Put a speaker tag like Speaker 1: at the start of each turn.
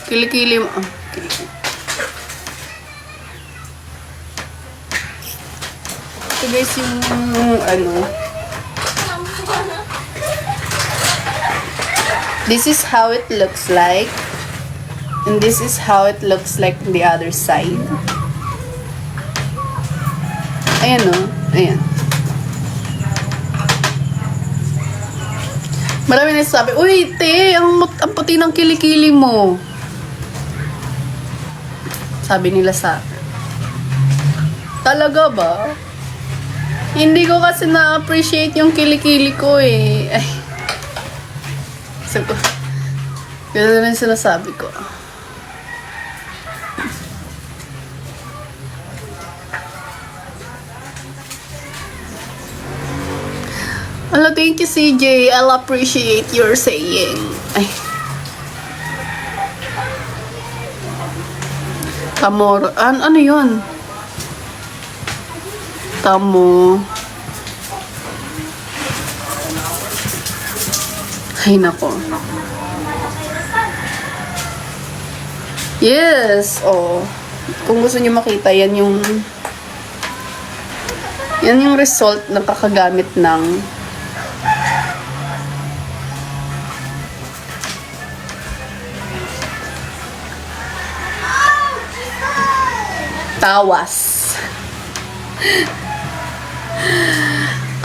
Speaker 1: Kilikili mo. Oh, kilikili. Ito guys yung ano. This is how it looks like. And this is how it looks like on the other side. Ayan o. Ayan. Marami na sabi, uy, te, ang puti ng kilikili mo. Sabi nila sa akin. Talaga ba? Hindi ko kasi na-appreciate yung kilikili ko eh. Ay. So, gano'n na sinasabi ko. Hello, thank you, CJ. I'll appreciate your saying. Ay. Tamor. Ano yun? Tamo. Ay, nako. Yes. Oh. Kung gusto niyo makita, yan yung result ng kakagamit ng tawas.